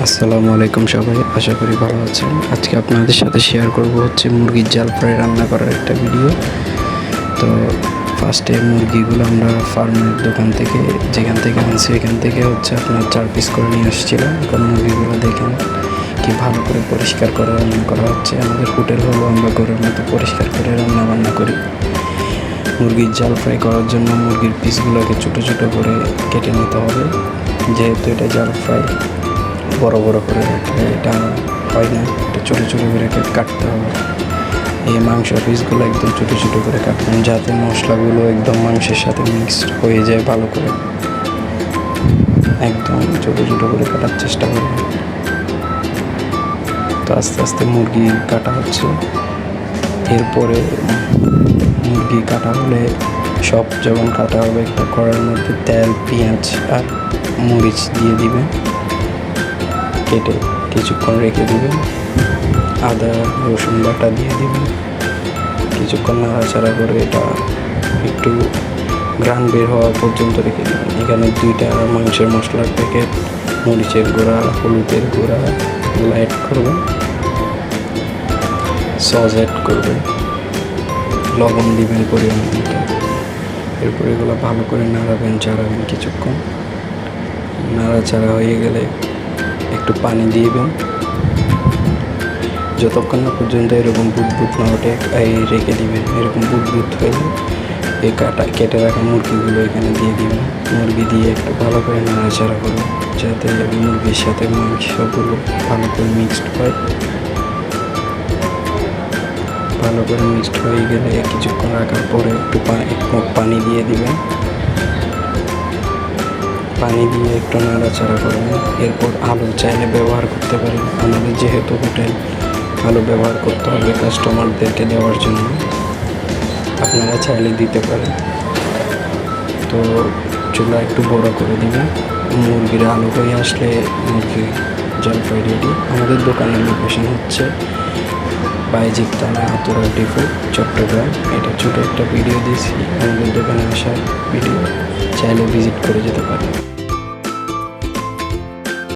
আসসালামু আলাইকুম সবাই, আশা করি ভালো আছেন। আজকে আপনাদের সাথে শেয়ার করব হচ্ছে মুরগির জাল ফ্রাই রান্না করার একটা ভিডিও। তো ফার্স্টে মুরগিগুলো আমরা ফার্মের দোকান থেকে যেখান থেকে আনছি এখান থেকে হচ্ছে আপনার 4 পিস করে নিয়ে আসছিলাম। এখন মুরগিগুলো দেখেন কি ভালো করে পরিষ্কার করে রান্না করা হচ্ছে। আমাদের হোটেল হলো আমরা ঘরের মতো পরিষ্কার করে রান্না বান্না করি। মুরগির জাল ফ্রাই করার জন্য মুরগির পিসগুলোকে ছোটো ছোটো করে কেটে নিতে হবে, যেহেতু এটা জাল ফ্রাই। বড় বড় করে রাখলে এটা হয় না, এটা ছোটো ছোটো করে কাটতে হবে। এই মাংস পিসগুলো একদম ছোটো ছোটো করে কাটবেন, যাতে মশলাগুলো একদম মাংসের সাথে মিক্সড হয়ে যায় ভালো করে। একদম ছোটো ছোটো করে কাটার চেষ্টা করবেন। তো আস্তে আস্তে মুরগি কাটা হচ্ছে। এরপরে মুরগি কাটা হলে সব যখন কাটা হবে একটা কড়াইয়ের মধ্যে তেল, পেঁয়াজ আর মরিচ দিয়ে দিবেন, কেটে কিছুক্ষণ রেখে দেবেন। আদা রসুন বাটা দিয়ে দেবেন, কিছুক্ষণ নাড়াচাড়া করে এটা একটু ঘ্রাণ বের হওয়া পর্যন্ত রেখে দেবেন। এখানে 2টা মাংসের মশলার প্যাকেট, মরিচের গুঁড়া, হলুদের গুঁড়া এগুলো অ্যাড করবেন, সস অ্যাড করবেন, লবণ দিবেন পরিমাণ মতো। এরপর এগুলো ভালো করে নাড়াবেন, চাড়াবেন কিছুক্ষণ। নাড়াচাড়া হয়ে গেলে একটু পানি দিবেন, যতক্ষণ না পর্যন্ত এরকম বুদবুদ না ওঠে রেখে দিবেন। এরকম বুদবুদ হলে এই কেটে রাখা মুরগিগুলো এখানে দিয়ে দিবেন। মুরগি দিয়ে একটু ভালো করে নাড়াচাড়া করবেন, যাতে মুরগির সাথে মাংসগুলো ভালো করে মিক্সড হয়। ভালো করে মিক্সড হয়ে গেলে কিছুক্ষণ রাখার পরে একটু এক মুখ পানি দিয়ে দিবেন। পানি দিয়ে একটু নাড়াচাড়া করবেন। এরপর আলু চাইলে ব্যবহার করতে পারেন। আমাদের যেহেতু হোটেল, আলু ব্যবহার করতে হবে কাস্টমারদেরকে দেওয়ার জন্য, আপনারা চাইলে দিতে পারেন। তো চুলা একটু বড় করে দিবেন। মুরগির আলু হয়ে আসলে মুরগি জাল ফ্রাই রেডি। আমাদের দোকানের লোকেশন হচ্ছে বাইজিৎ থানা, আতুরা ডিপো, চট্টগ্রাম। এটা ছোটো একটা ভিডিও দিয়েছি, আমাদের দোকানে আসার ভিডিও, চাইলে ভিজিট করে যেতে পারেন।